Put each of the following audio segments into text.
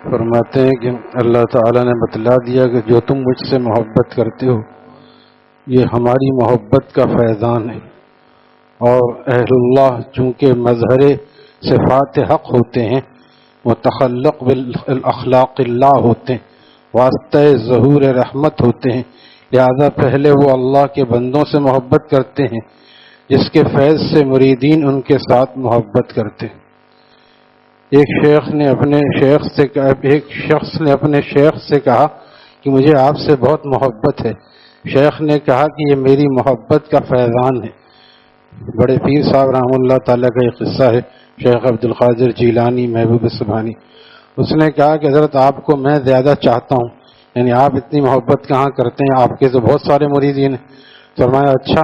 فرماتے ہیں کہ اللہ تعالیٰ نے بتلا دیا کہ جو تم مجھ سے محبت کرتے ہو یہ ہماری محبت کا فیضان ہے، اور اہل اللہ چونکہ مظہر صفات حق ہوتے ہیں، متخلق بالاخلاق اللہ ہوتے ہیں، واسطہ ظہور رحمت ہوتے ہیں، لہذا پہلے وہ اللہ کے بندوں سے محبت کرتے ہیں جس کے فیض سے مریدین ان کے ساتھ محبت کرتے ہیں۔ ایک شخص نے اپنے شیخ سے کہا کہ مجھے آپ سے بہت محبت ہے۔ شیخ نے کہا کہ یہ میری محبت کا فیضان ہے۔ بڑے پیر صاحب رحمہ اللہ تعالیٰ کا یہ قصہ ہے، شیخ عبد القادر جیلانی محبوب سبحانی۔ اس نے کہا کہ حضرت آپ کو میں زیادہ چاہتا ہوں، یعنی آپ اتنی محبت کہاں کرتے ہیں، آپ کے تو بہت سارے مریدین ہیں۔ فرمایا اچھا،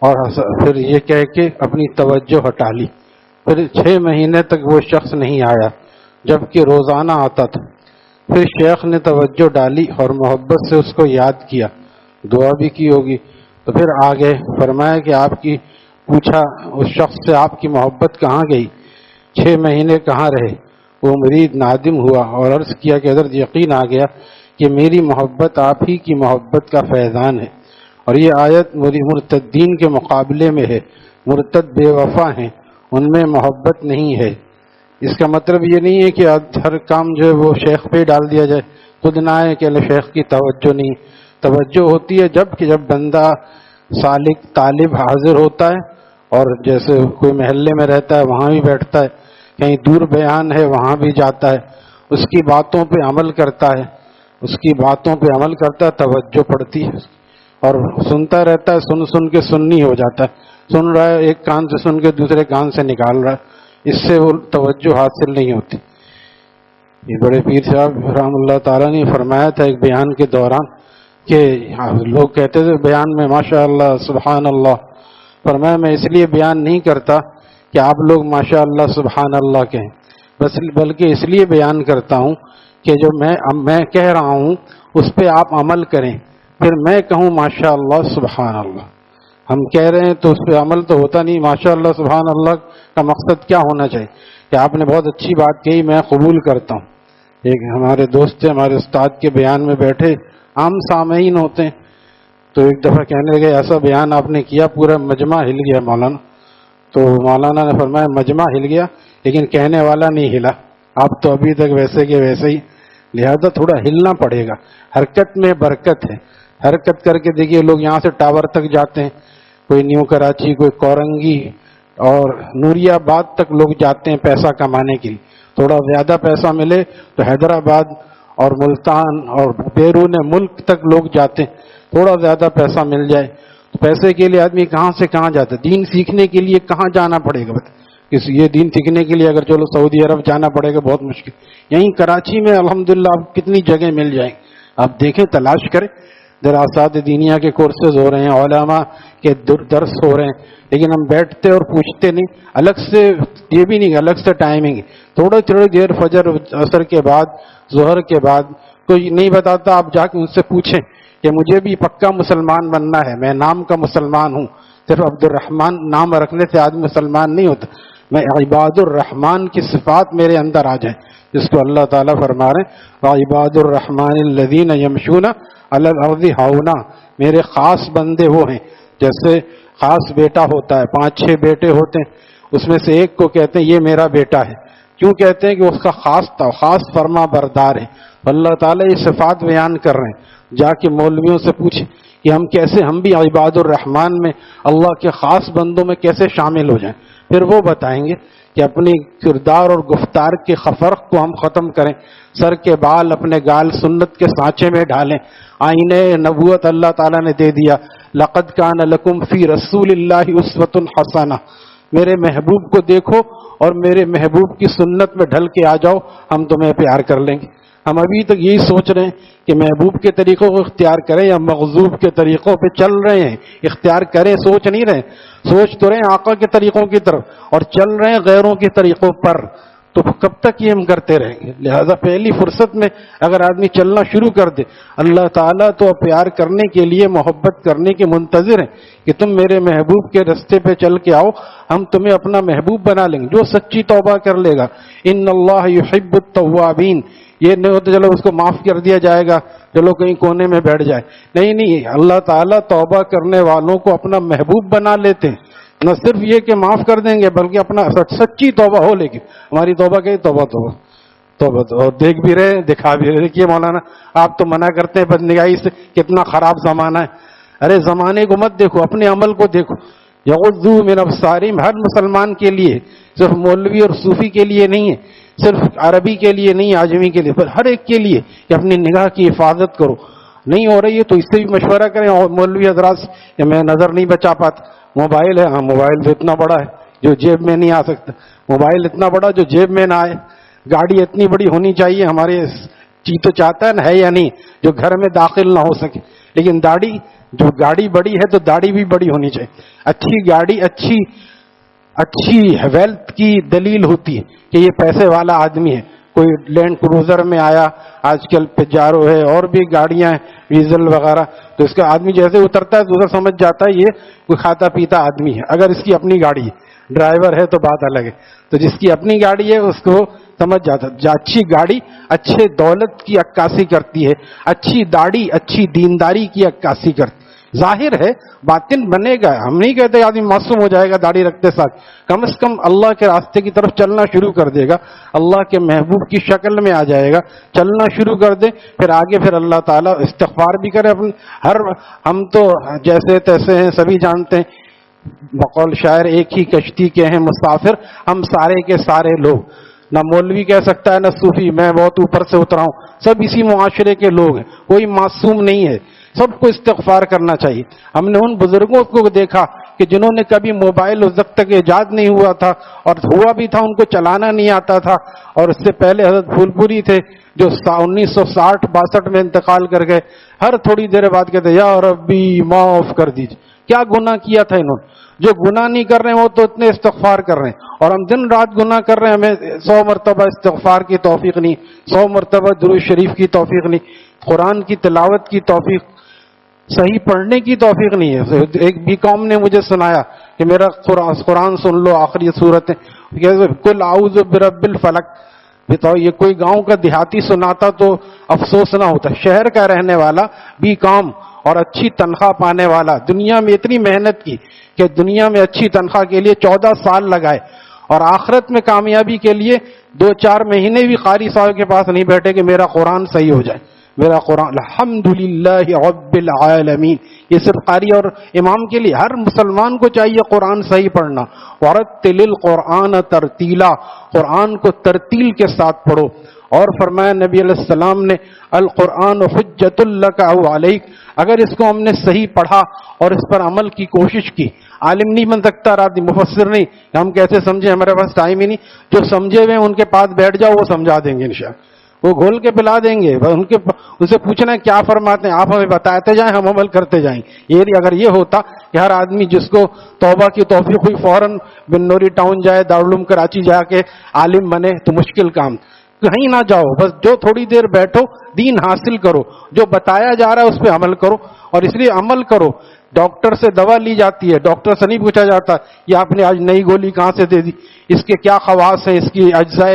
اور پھر یہ کہہ کے اپنی توجہ ہٹا لی۔ پھر 6 مہینے تک وہ شخص نہیں آیا، جبکہ روزانہ آتا تھا۔ پھر شیخ نے توجہ ڈالی اور محبت سے اس کو یاد کیا، دعا بھی کی ہوگی، تو پھر آگے فرمایا کہ پوچھا اس شخص سے آپ کی محبت کہاں گئی، 6 مہینے کہاں رہے؟ وہ مرید نادم ہوا اور عرض کیا کہ حضرت یقین آ گیا کہ میری محبت آپ ہی کی محبت کا فیضان ہے، اور یہ آیت مرتدین کے مقابلے میں ہے۔ مرتد بے وفا ہیں، ان میں محبت نہیں ہے۔ اس کا مطلب یہ نہیں ہے کہ ہر کام جو ہے وہ شیخ پہ ڈال دیا جائے، خود نہ آئے کہ شیخ کی توجہ نہیں۔ توجہ ہوتی ہے جب بندہ سالک طالب حاضر ہوتا ہے، اور جیسے کوئی محلے میں رہتا ہے وہاں بھی بیٹھتا ہے، کہیں دور بیان ہے وہاں بھی جاتا ہے، اس کی باتوں پہ عمل کرتا ہے، توجہ پڑتی ہے، اور سنتا رہتا ہے، سن کے سننی ہو جاتا ہے، سن رہا ہے ایک کان سے سن کے دوسرے کان سے نکال رہا ہے، اس سے وہ توجہ حاصل نہیں ہوتی۔ یہ بڑے پیر صاحب رحم اللہ تعالیٰ نے فرمایا تھا ایک بیان کے دوران کہ لوگ کہتے تھے بیان میں ماشاء اللہ سبحان اللہ، فرمایا میں اس لیے بیان نہیں کرتا کہ آپ لوگ ماشاء اللہ سبحان اللہ کہیں، بلکہ اس لیے بیان کرتا ہوں کہ جو میں کہہ رہا ہوں اس پہ آپ عمل کریں، پھر میں کہوں ماشاء اللہ سبحان اللہ۔ ہم کہہ رہے ہیں تو اس پہ عمل تو ہوتا نہیں، ماشاء اللہ سبحان اللہ کا مقصد کیا ہونا چاہیے کہ آپ نے بہت اچھی بات کہی، میں قبول کرتا ہوں۔ ایک ہمارے دوست تھے، ہمارے استاد کے بیان میں بیٹھے، عام سامعین ہوتے ہیں، تو ایک دفعہ کہنے لگے ایسا بیان آپ نے کیا پورا مجمع ہل گیا مولانا۔ تو مولانا نے فرمایا مجمع ہل گیا لیکن کہنے والا نہیں ہلا، آپ تو ابھی تک ویسے کے ویسے ہی، لہذا تھوڑا ہلنا پڑے گا۔ حرکت میں برکت ہے، حرکت کر کے دیکھیے، لوگ یہاں سے ٹاور تک جاتے ہیں، کوئی نیو کراچی، کوئی کورنگی اور نوری آباد تک لوگ جاتے ہیں پیسہ کمانے کے لیے۔ تھوڑا زیادہ پیسہ ملے تو حیدرآباد اور ملتان اور بیرون ملک تک لوگ جاتے ہیں، تھوڑا زیادہ پیسہ مل جائے تو پیسے کے لیے آدمی کہاں سے کہاں جاتا ہے۔ دین سیکھنے کے لیے کہاں جانا پڑے گا؟ یہ دین سیکھنے کے لیے اگر چلو سعودی عرب جانا پڑے گا بہت مشکل، یہیں کراچی میں الحمدللہ آپ کتنی جگہ مل جائیں، آپ دیکھیں تلاش کریں۔ دراسات دینیا کے کورسز ہو رہے ہیں، علماء کے درس ہو رہے ہیں، لیکن ہم بیٹھتے اور پوچھتے نہیں، الگ سے یہ بھی نہیں الگ سے ٹائمنگ، تھوڑی دیر فجر عصر کے بعد ظہر کے بعد کوئی نہیں بتاتا، آپ جا کے ان سے پوچھیں کہ مجھے بھی پکا مسلمان بننا ہے، میں نام کا مسلمان ہوں، صرف عبد الرحمن نام رکھنے سے آدمی مسلمان نہیں ہوتا، میں عباد الرحمن کی صفات میرے اندر آ جائیں، جس کو اللہ تعالیٰ فرما رہے ہیں وعباد الرحمن الذین یمشون علی الارض ہونا، میرے خاص بندے وہ ہیں، جیسے خاص بیٹا ہوتا ہے، 5-6 بیٹے ہوتے ہیں، اس میں سے ایک کو کہتے ہیں یہ میرا بیٹا ہے، کیوں کہتے ہیں کہ اس کا خاص فرما بردار ہے۔ اللہ تعالیٰ یہ صفات بیان کر رہے ہیں، جا کے مولویوں سے پوچھیں کہ ہم بھی عباد الرحمن میں اللہ کے خاص بندوں میں کیسے شامل ہو جائیں، پھر وہ بتائیں گے کہ اپنی کردار اور گفتار کے فرق کو ہم ختم کریں، سر کے بال اپنے گال سنت کے سانچے میں ڈالیں، آئینے نبوت اللہ تعالیٰ نے دے دیا، لقد کان لکم فی رسول اللہ اسوۃ حسنہ، میرے محبوب کو دیکھو اور میرے محبوب کی سنت میں ڈھل کے آ جاؤ، ہم تمہیں پیار کر لیں گے۔ ہم ابھی تک یہی سوچ رہے ہیں کہ محبوب کے طریقوں کو اختیار کریں یا مغضوب کے طریقوں پہ چل رہے ہیں، اختیار کریں سوچ نہیں رہے، سوچ تو رہے ہیں آقا کے طریقوں کی طرف اور چل رہے ہیں غیروں کے طریقوں پر، تو کب تک یہ ہم کرتے رہیں گے؟ لہذا پہلی فرصت میں اگر آدمی چلنا شروع کر دے، اللہ تعالیٰ تو پیار کرنے کے لیے، محبت کرنے کے منتظر ہیں کہ تم میرے محبوب کے رستے پہ چل کے آؤ، ہم تمہیں اپنا محبوب بنا لیں گے۔ جو سچی توبہ کر لے گا، ان اللہ یحب التوابین، یہ نہیں ہوتا چلو اس کو معاف کر دیا جائے گا، چلو کہیں کونے میں بیٹھ جائے، نہیں، اللہ تعالیٰ توبہ کرنے والوں کو اپنا محبوب بنا لیتے ہیں۔ نہ صرف یہ کہ معاف کر دیں گے بلکہ اپنا سچی توبہ ہو، لیکن ہماری توبہ کہ توبہ اور دیکھ بھی رہے، دکھا بھی رہے۔ دیکھیے مولانا آپ تو منع کرتے ہیں بدنگاہی سے، کتنا خراب زمانہ ہے۔ ارے زمانے کو مت دیکھو، اپنے عمل کو دیکھو۔ یغضوا من ابصارہم ہر مسلمان کے لیے، صرف مولوی اور صوفی کے لیے نہیں ہے، صرف عربی کے لیے نہیں، عجمی کے لیے، پر ہر ایک کے لیے کہ اپنی نگاہ کی حفاظت کرو۔ نہیں ہو رہی ہے تو اس سے بھی مشورہ کریں، اور مولوی حضرات کہ میں نظر نہیں بچا پاتا، موبائل ہے، ہاں موبائل تو اتنا بڑا ہے جو جیب میں نہیں آ سکتا، موبائل اتنا بڑا جو جیب میں نہ آئے، گاڑی اتنی بڑی ہونی چاہیے، ہمارے چیز تو چاہتا ہے نا، ہے یا نہیں، جو گھر میں داخل نہ ہو سکے، لیکن داڑھی، جو گاڑی بڑی ہے تو داڑھی بھی بڑی ہونی چاہیے۔ اچھی گاڑی اچھی ویلتھ کی دلیل ہوتی ہے کہ یہ پیسے والا آدمی ہے۔ کوئی لینڈ کروزر میں آیا، آج کل پیجارو ہے اور بھی گاڑیاں ہیں، ڈیزل وغیرہ، تو اس کا آدمی جیسے اترتا ہے تو ادھر سمجھ جاتا ہے یہ کوئی کھاتا پیتا آدمی ہے۔ اگر اس کی اپنی گاڑی ہے، ڈرائیور ہے تو بات الگ ہے، تو جس کی اپنی گاڑی ہے اس کو سمجھ جاتا ہے۔ اچھی گاڑی اچھے دولت کی عکاسی کرتی ہے، اچھی داڑھی اچھی دینداری کی عکاسی کرتی ہے۔ ظاہر ہے باطن بنے گا، ہم نہیں کہتے آدمی معصوم ہو جائے گا داڑھی رکھتے ساتھ، کم از کم اللہ کے راستے کی طرف چلنا شروع کر دے گا، اللہ کے محبوب کی شکل میں آ جائے گا، چلنا شروع کر دے، پھر آگے پھر اللہ تعالیٰ استغفار بھی کرے اپنے۔ ہم تو جیسے تیسے ہیں، سبھی جانتے ہیں، بقول شاعر ایک ہی کشتی کے ہیں مسافر، ہم سارے کے سارے لوگ۔ نہ مولوی کہہ سکتا ہے نہ صوفی میں بہت اوپر سے اترا ہوں، سب اسی معاشرے کے لوگ ہیں، کوئی معصوم نہیں ہے، سب کو استغفار کرنا چاہیے۔ ہم نے ان بزرگوں کو دیکھا کہ جنہوں نے کبھی موبائل اس وقت تک ایجاد نہیں ہوا تھا، اور ہوا بھی تھا ان کو چلانا نہیں آتا تھا، اور اس سے پہلے حضرت پھول پوری تھے جو 1960-62 میں انتقال کر گئے، ہر تھوڑی دیر بعد کہتے یا ربی معاف کر دیجیے۔ کیا گناہ کیا تھا انہوں نے؟ جو گناہ نہیں کر رہے ہیں وہ تو اتنے استغفار کر رہے ہیں، اور ہم دن رات گناہ کر رہے ہیں، ہمیں 100 مرتبہ استغفار کی توفیق نہیں، 100 مرتبہ درود شریف کی توفیق نہیں، قرآن کی تلاوت کی توفیق، صحیح پڑھنے کی توفیق نہیں ہے۔ ایک بی کام نے مجھے سنایا کہ میرا قرآن سن لو، آخری صورت ہے کل اعوذ برب الفلق، بتاؤ یہ کوئی گاؤں کا دیہاتی سناتا تو افسوس نہ ہوتا، شہر کا رہنے والا بی کام اور اچھی تنخواہ پانے والا، دنیا میں اتنی محنت کی کہ دنیا میں اچھی تنخواہ کے لیے 14 سال لگائے، اور آخرت میں کامیابی کے لیے 2-4 مہینے بھی قاری صاحب کے پاس نہیں بیٹھے کہ میرا قرآن صحیح ہو جائے، میرا قرآن الحمدللہ رب العالمین۔ یہ صرف قاری اور امام کے لیے، ہر مسلمان کو چاہیے قرآن صحیح پڑھنا۔ ورتل القرآن ترتیلا، قرآن کو ترتیل کے ساتھ پڑھو۔ اور فرمایا نبی علیہ السلام نے القرآن حجت لک او علیک، اگر اس کو ہم نے صحیح پڑھا اور اس پر عمل کی کوشش کی، عالم نہیں بن سکتا آدمی، مفسر نہیں، ہم کیسے سمجھیں، ہمارے پاس ٹائم ہی نہیں، جو سمجھے ہوئے ان کے پاس بیٹھ جاؤ وہ سمجھا دیں گے انشاءاللہ، وہ گھول کے پلا دیں گے، ان سے پوچھنا ہے کیا فرماتے ہیں، آپ ہمیں بتاتے جائیں، ہم عمل کرتے جائیں۔ اگر یہ ہوتا کہ ہر آدمی جس کو توبہ کی توفیق ہوئی فوراً بنوری ٹاؤن جائے، دارالعلوم کراچی جا کے عالم بنے تو مشکل کام، کہیں نہ جاؤ، بس جو تھوڑی دیر بیٹھو دین حاصل کرو، جو بتایا جا رہا ہے اس پہ عمل کرو، اور اس لیے عمل کرو۔ ڈاکٹر سے دوا لی جاتی ہے، ڈاکٹر سے نہیں پوچھا جاتا یہ آپ نے آج نئی گولی کہاں سے دے دی، اس کے کیا خواص ہیں، اس کی اجزاء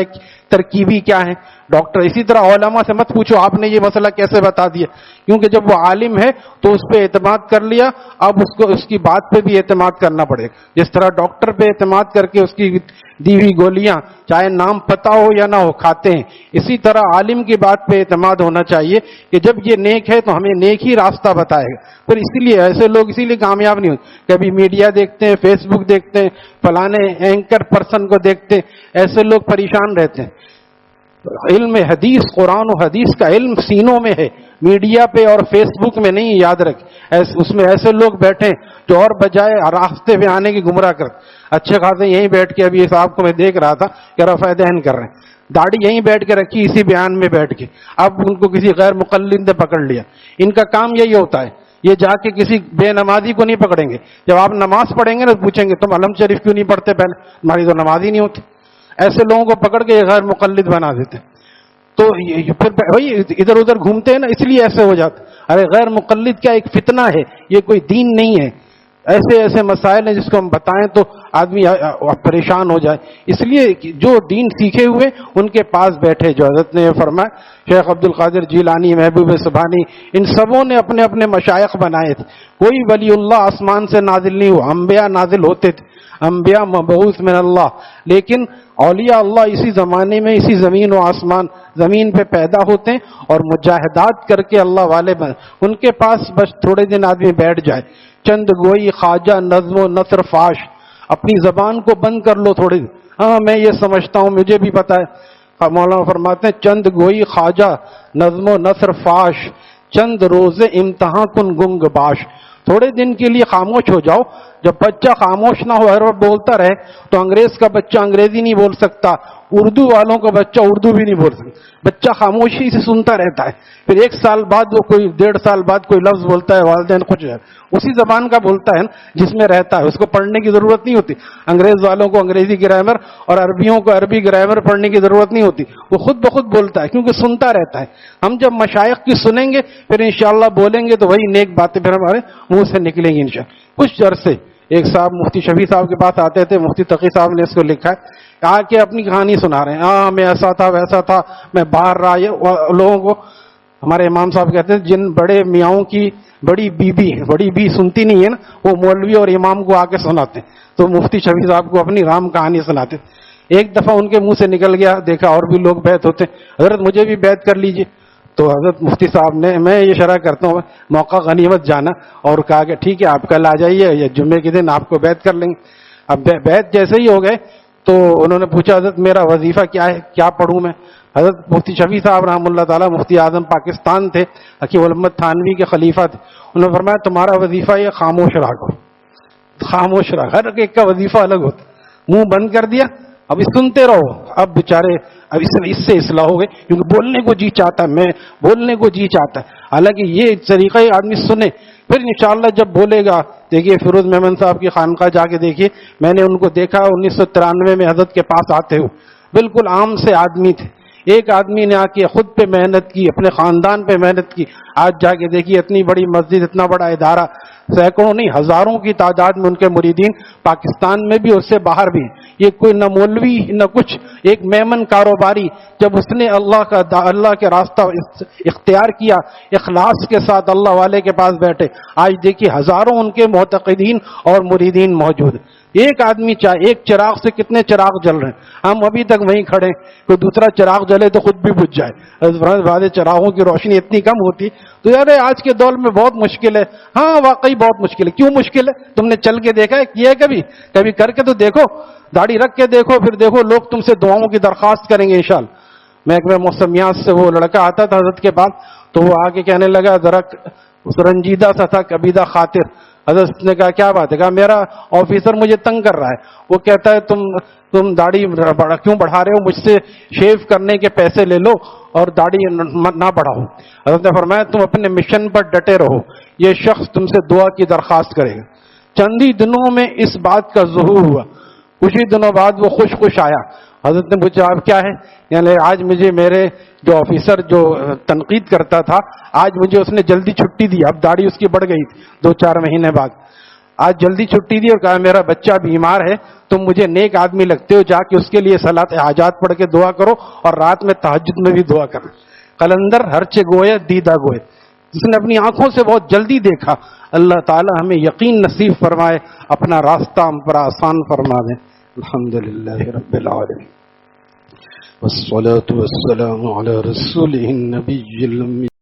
ترکیبی کیا ہیں، ڈاکٹر اسی طرح علماء سے مت پوچھو آپ نے یہ مسئلہ کیسے بتا دیا، کیونکہ جب وہ عالم ہے تو اس پہ اعتماد کر لیا، اب اس کو اس کی بات پہ بھی اعتماد کرنا پڑے گا۔ جس طرح ڈاکٹر پہ اعتماد کر کے اس کی دی ہوئی گولیاں چاہے نام پتہ ہو یا نہ ہو کھاتے ہیں، اسی طرح عالم کی بات پہ اعتماد ہونا چاہیے کہ جب یہ نیک ہے تو ہمیں نیک ہی راستہ بتائے گا۔ پھر اسی لیے ایسے لوگ اسی لیے کامیاب نہیں ہوتے، کبھی میڈیا دیکھتے ہیں، فیس بک دیکھتے ہیں، فلانے اینکر پرسن کو دیکھتے ہیں، ایسے لوگ پریشان رہتے ہیں۔ علم حدیث، قرآن و حدیث کا علم سینوں میں ہے، میڈیا پہ اور فیس بک میں نہیں، یاد رکھ، اس میں ایسے لوگ بیٹھے جو اور بجائے راستے پہ آنے کی گمراہ کرتے، اچھے خاصے یہیں بیٹھ کے، ابھی صاحب کو میں دیکھ رہا تھا کہ رفع دہن کر رہے ہیں، داڑھی یہیں بیٹھ کے رکھی اسی بیان میں بیٹھ کے، اب ان کو کسی غیر مقلد نے پکڑ لیا، ان کا کام یہی ہوتا ہے، یہ جا کے کسی بے نمازی کو نہیں پکڑیں گے، جب آپ نماز پڑھیں گے نا پوچھیں گے تم علم شریف کیوں نہیں پڑھتے پہلے، ہماری تو نماز ہی نہیں ہوتی، ایسے لوگوں کو پکڑ کے یہ غیر مقلد بنا دیتے ہیں. تو پھر بھائی ادھر ادھر گھومتے ہیں نا، اس لیے ایسے ہو جاتا. ارے غیر مقلد کیا ایک فتنہ ہے، یہ کوئی دین نہیں ہے. ایسے ایسے مسائل ہیں جس کو ہم بتائیں تو آدمی پریشان ہو جائے. اس لیے جو دین سیکھے ہوئے ان کے پاس بیٹھے. جو حضرت نے یہ فرمایا، شیخ عبد القادر جیلانی، محبوب سبحانی، ان سبوں نے اپنے اپنے مشائخ بنائے تھے. کوئی ولی اللہ آسمان سے نازل نہیں ہوا، انبیاء نازل ہوتے تھے، انبیاء مبعوث من اللہ. لیکن اولیاء اللہ اسی زمانے میں اسی زمین و آسمان زمین پہ پیدا ہوتے ہیں اور مجاہدات کر کے اللہ والے بن. ان کے پاس بس تھوڑے دن آدمی بیٹھ جائے، چند گوئی خواجہ نظم و نثر فاش، اپنی زبان کو بند کر لو تھوڑی. ہاں میں یہ سمجھتا ہوں، مجھے بھی پتا ہے. مولانا فرماتے ہیں چند گوئی خواجہ نظم و نثر فاش، چند روزے امتحان کن گنگ باش. تھوڑے دن کے لیے خاموش ہو جاؤ. جب بچہ خاموش نہ ہو، ہر وقت بولتا رہے، تو انگریز کا بچہ انگریزی نہیں بول سکتا، اردو والوں کا بچہ اردو بھی نہیں بول سکتا. بچہ خاموشی سے سنتا رہتا ہے. پھر 1 سال بعد وہ کوئی 1.5 سال بعد کوئی لفظ بولتا ہے، والدین کچھ ہے، اسی زبان کا بولتا ہے جس میں رہتا ہے. اس کو پڑھنے کی ضرورت نہیں ہوتی. انگریز والوں کو انگریزی گرامر اور عربیوں کو عربی گرامر پڑھنے کی ضرورت نہیں ہوتی. وہ خود بخود بولتا ہے کیونکہ سنتا رہتا ہے. ہم جب مشائخ کی سنیں گے پھر انشاءاللہ بولیں گے تو وہی نیک باتیں پھر ہمارے منہ سے نکلیں گی انشاءاللہ. کچھ عرصے ایک صاحب مفتی شفیع صاحب کے پاس آتے تھے، مفتی تقی صاحب نے اس کو لکھا ہے، آ کے اپنی کہانی سنا رہے ہیں. ہاں میں ایسا تھا ویسا تھا، میں باہر رہا. یہ لوگوں کو ہمارے امام صاحب کہتے ہیں جن بڑے میاؤں کی بڑی بی سنتی نہیں ہے نا، وہ مولوی اور امام کو آ کے سناتے ہیں. تو مفتی شفیع صاحب کو اپنی رام کہانی سناتے. ایک دفعہ ان کے منہ سے نکل گیا، دیکھا اور بھی لوگ بیعت ہوتے، حضرت مجھے بھی بیعت کر لیجئے. تو حضرت مفتی صاحب نے، میں یہ شرح کرتا ہوں، موقع غنیمت جانا، اور کہا کہ ٹھیک ہے آپ کل آ جائیے یا جمعے کے دن آپ کو بیعت کر لیں گے. اب بیعت جیسے ہی ہو گئے تو انہوں نے پوچھا حضرت میرا وظیفہ کیا ہے، کیا پڑھوں میں. حضرت مفتی شفیع صاحب رحمۃ اللہ تعالیٰ مفتی اعظم پاکستان تھے، حکیم الامت تھانوی کے خلیفہ تھے. انہوں نے فرمایا تمہارا وظیفہ یہ خاموش رہا کرو، خاموش رہا. ہر ایک کا وظیفہ الگ ہوتا. منہ بند کر دیا، اب سنتے رہو. اب بیچارے اب اس سے اصلاح ہو گئے کیونکہ بولنے کو جی چاہتا ہے، میں بولنے کو جی چاہتا ہے. حالانکہ یہ طریقہ آدمی سنے پھر انشاءاللہ جب بولے گا. دیکھیے فیروز میمن صاحب کی خانقاہ جا کے دیکھیے، میں نے ان کو دیکھا 1993 میں حضرت کے پاس آتے ہوئے. بالکل عام سے آدمی تھے. ایک آدمی نے آ کے خود پہ محنت کی، اپنے خاندان پہ محنت کی. آج جا کے دیکھیے اتنی بڑی مسجد، اتنا بڑا ادارہ، سینکڑوں نہیں ہزاروں کی تعداد میں ان کے مریدین پاکستان میں بھی اور اس سے باہر بھی. یہ کوئی نہ مولوی نہ کچھ، ایک میمن کاروباری جب اس نے اللہ کے راستہ اختیار کیا، اخلاص کے ساتھ اللہ والے کے پاس بیٹھے. آج دیکھیے ہزاروں ان کے معتقدین اور مریدین موجود ہیں. ایک آدمی چاہے ایک چراغ سے کتنے چراغ جل رہے ہیں. ہم ابھی تک وہیں کھڑے، کوئی دوسرا چراغ جلے تو خود بھی بجھ جائے. بعض چراغوں کی روشنی اتنی کم ہوتی تو یار آج کے دور میں بہت مشکل ہے. ہاں واقعی بہت مشکل ہے. کیوں مشکل ہے؟ تم نے چل کے دیکھا ہے، کیا ہے کبھی کر کے تو دیکھو، داڑھی رکھ کے دیکھو، پھر دیکھو لوگ تم سے دعاؤں کی درخواست کریں گے انشاءاللہ. میں ایک بار موسمیات سے وہ لڑکا آتا تھا حضرت کے پاس، تو وہ آ کے کہنے لگا ذرا رنجیدہ سا تھا، کبیدہ خاطر. حضرت نے کہا کیا بات ہے؟ کہا میرا آفیسر مجھے تنگ کر رہا ہے. وہ کہتا ہے تم داڑھی کیوں بڑھا رہے ہو؟ مجھ سے شیو کرنے کے پیسے لے لو اور داڑھی نہ بڑھاؤ. حضرت نے فرمایا تم اپنے مشن پر ڈٹے رہو، یہ شخص تم سے دعا کی درخواست کرے گا. چند ہی دنوں میں اس بات کا ظہور ہوا. کچھ ہی دنوں بعد وہ خوش آیا. حضرت نے پوچھا آپ کیا ہے؟ یعنی آج مجھے میرے جو آفیسر جو تنقید کرتا تھا، آج مجھے اس نے جلدی چھٹی دی. اب داڑھی اس کی بڑھ گئی تھی 2-4 مہینے بعد. آج جلدی چھٹی دی اور کہا میرا بچہ بیمار ہے، تم مجھے نیک آدمی لگتے ہو، جا کے اس کے لیے صلاۃ حاجات پڑھ کے دعا کرو اور رات میں تہجد میں بھی دعا کرو. قلندر ہرچے گوئے دیدہ گوئے، جس نے اپنی آنکھوں سے بہت جلدی دیکھا. اللہ تعالی ہمیں یقین نصیب فرمائے، اپنا راستہ ہم پر آسان فرما دیں. الحمدللہ رب العالمین والصلاة والسلام علی رسولہ النبی الأمی.